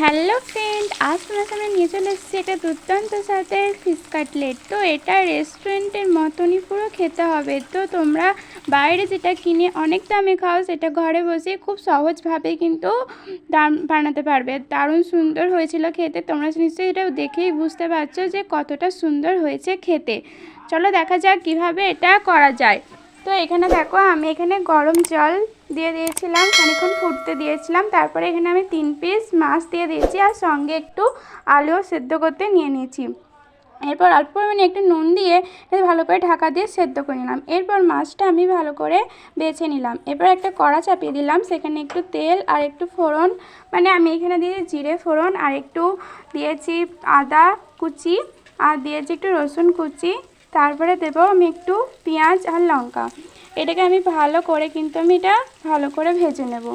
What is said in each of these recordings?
Hello friend, আজ তোমার সামনে নিয়ে চলে এসেছি একটা দুর্দান্ত স্বাদের ফিশ কাটলেট। তো এটা রেস্টুরেন্টের মতনই পুরো খেতে হবে। তো তোমরা বাইরে যেটা কিনে অনেক দামে খাও, সেটা ঘরে বসে খুব সহজভাবে কিন্তু বানাতে পারবে। দারুণ সুন্দর হয়েছিল খেতে। তোমরা নিশ্চয়ই এটা দেখেই বুঝতে পারছো যে কতটা সুন্দর হয়েছে খেতে। চলো দেখা যাক কীভাবে এটা করা যায়। তো এখানে দেখো, আমি এখানে গরম জল দিয়ে দিয়েছিলাম, খানিকক্ষণ ফুটতে দিয়েছিলাম। তারপরে এখানে আমি 3 পিস মাছ দিয়ে দিয়েছি, আর সঙ্গে একটু আলুও সেদ্ধ করতে নিয়ে নিয়েছি। এরপর অল্প পরিমাণে একটু নুন দিয়ে ভালো করে ঢাকা দিয়ে সেদ্ধ করে নিলাম। এরপর মাছটা আমি ভালো করে বেছে নিলাম। এরপর একটা কড়া চাপিয়ে দিলাম, সেখানে একটু তেল আর একটু ফোড়ন, মানে আমি এখানে দিয়ে জিরে ফোড়ন, আর একটু দিয়েছি আদা কুচি, আর দিয়েছি একটু রসুন কুচি। তারপরে দেবো আমি একটু পেঁয়াজ আর লঙ্কা। এটাকে আমি ভালো করে ভালো করে ভেজে নেব।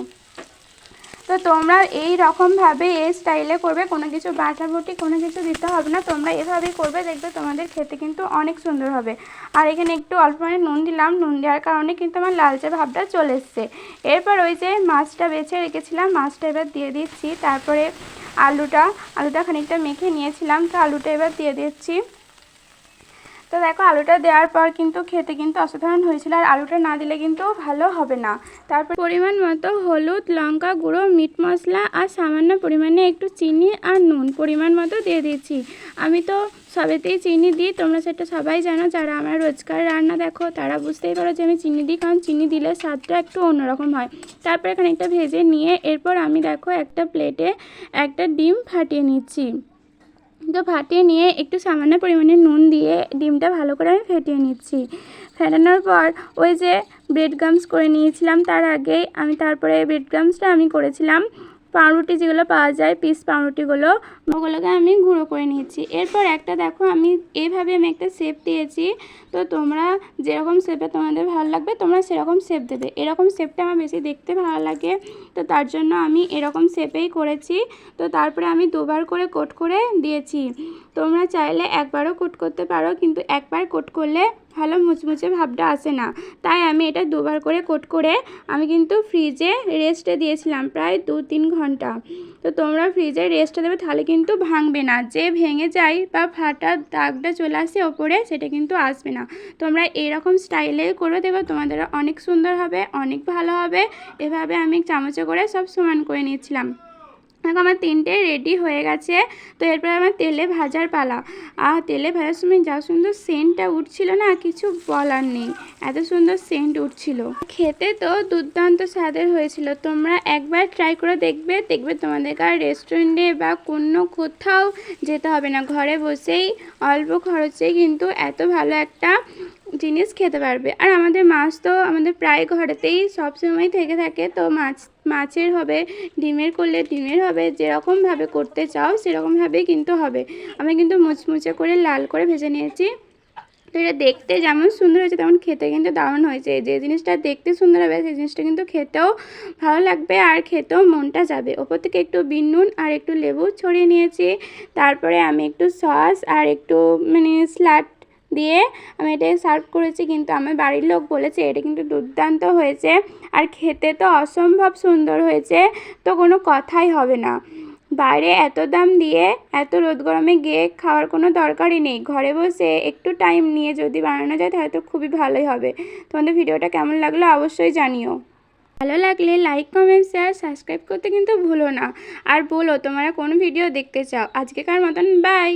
তো তোমরা এই রকমভাবে এই স্টাইলে করবে, কোনো কিছু বাটাবুটি কোনো কিছু দিতে হবে না, তোমরা এভাবেই করবে, দেখবে তোমাদের খেতে কিন্তু অনেক সুন্দর হবে। আর এখানে একটু অল্প মানে নুন দিলাম, নুন দেওয়ার কারণে কিন্তু আমার লালচে ভাবটা চলে এসছে। এরপর ওই যে মাছটা বেছে রেখেছিলাম, মাছটা এবার দিয়ে দিচ্ছি। তারপরে আলুটা খানিকটা মেখে নিয়েছিলাম, তো আলুটা এবার দিয়ে দিচ্ছি। তো দেখো, আলুটা দেওয়ার পর কিন্তু খেতে কিন্তু অসাধারণ হয়েছিল, আর আলুটা না দিলে কিন্তু ভালো হবে না। তারপর পরিমাণ মতো হলুদ, লঙ্কা গুঁড়ো, মিট মশলা, আর সামান্য পরিমাণে একটু চিনি আর নুন পরিমাণ মতো দিয়ে দিয়েছি। আমি তো সবেতেই চিনি দিই, তোমরা সেটা সবাই জানো। যারা আমার রোজকার রান্না দেখো তারা বুঝতেই পারো যে আমি চিনি দিই, কারণ চিনি দিলে স্বাদটা একটু অন্যরকম হয়। তারপর এখানে একটা ভেজে নিয়ে এরপর আমি দেখো একটা প্লেটে একটা ডিম ফাটিয়ে নিচ্ছি। তো ফাটিয়ে নিয়ে একটু সামান্য পরিমাণে নুন দিয়ে ডিমটা ভালো করে আমি ফেটিয়ে নিচ্ছি। ফেটানোর পর ওই যে ব্রেড গামস করে নিয়েছিলাম, তার আগেই আমি তারপরে ব্রেড গামসটা আমি করেছিলাম পাউরুটি, যেগুলো পাওয়া যায় পিস পাউরুটিগুলো, ওগুলোকে আমি গুঁড়ো করে নিয়েছি। এরপর একটা দেখো, আমি একটা শেপ দিয়েছি। তো তোমরা যেরকম শেপে তোমাদের ভালো লাগবে তোমরা সেরকম শেপ দেবে। এরকম শেপটা আমার বেশি দেখতে ভালো লাগে, তো তার জন্য আমি এরকম শেপেই করেছি। তো তারপরে আমি দুবার করে কোট করে দিয়েছি। তোমরা চাইলে একবারও কোট করতে পারো, কিন্তু একবার কোট করলে ভালো মুচমুচে ভাবটা আসে না, তাই আমি এটা দুবার করে কোট করে আমি কিন্তু ফ্রিজে রেস্টে দিয়েছিলাম প্রায় 2-3 ঘন্টা। তো তোমরা ফ্রিজে রেস্টে দেবে, তাহলে কিন্তু ভাঙবে না। যে ভেঙে যায় বা ফাটা দাগটা চলে আসে ওপরে, সেটা কিন্তু আসবে না। তোমরা এরকম স্টাইলে করে দেবে, তোমাদের অনেক সুন্দর হবে, অনেক ভালো হবে। এভাবে আমি চামচে করে সব সমান করে নিয়েছিলাম। দেখো, আমার 3টে রেডি হয়ে গেছে। তো এরপরে আমার তেলে ভাজার পালা। আর তেলে ভাজার সময় যা সুন্দর সেন্টটা উঠছিল না, কিছু বলার নেই, এত সুন্দর সেন্ট উঠছিল। খেতে তো দুর্দান্ত স্বাদের হয়েছিল। তোমরা একবার ট্রাই করে দেখবে, তোমাদের আর রেস্টুরেন্টে বা কোনো কোথাও যেতে হবে না, ঘরে বসেই অল্প খরচে কিন্তু এত ভালো একটা জিনিস খেতে পারবে। আর আমাদের মাছ তো আমাদের প্রায় ঘরেতেই সবসময় থেকে থাকে। তো মাছের হবে, ডিমের করলে ডিমের হবে, যেরকমভাবে করতে চাও সেরকমভাবেই কিন্তু হবে। আমি কিন্তু মুচমুচে করে লাল করে ভেজে নিয়েছি। তো এটা দেখতে যেমন সুন্দর হয়েছে তেমন খেতে কিন্তু দারুণ হয়েছে। যে জিনিসটা দেখতে সুন্দর হবে সেই জিনিসটা কিন্তু খেতেও ভালো লাগবে, আর খেতেও মনটা যাবে। ওপর থেকে একটু বিট নুন আর একটু লেবু ছড়িয়ে নিয়েছি। তারপরে আমি একটু সস আর একটু স্যালাড দিয়ে আমি এটাকে সার্ভ করেছি। কিন্তু আমার বাড়ির লোক বলেছে এটা কিন্তু দুর্দান্ত হয়েছে, আর খেতে তো অসম্ভব সুন্দর হয়েছে, তো কোনো কথাই হবে না। বাইরে এত দাম দিয়ে এত রোদ গরমে গিয়ে খাওয়ার কোনো দরকারই নেই, ঘরে বসে একটু টাইম নিয়ে যদি বানানো যায় তাহলে তো খুবই ভালোই হবে। তোমাদের ভিডিওটা কেমন লাগলো অবশ্যই জানিও। ভালো লাগলে লাইক, কমেন্ট, শেয়ার, সাবস্ক্রাইব করতে কিন্তু ভুলো না। আর বলো তোমরা কোন ভিডিও দেখতে চাও। আজকেকার মতন বাই।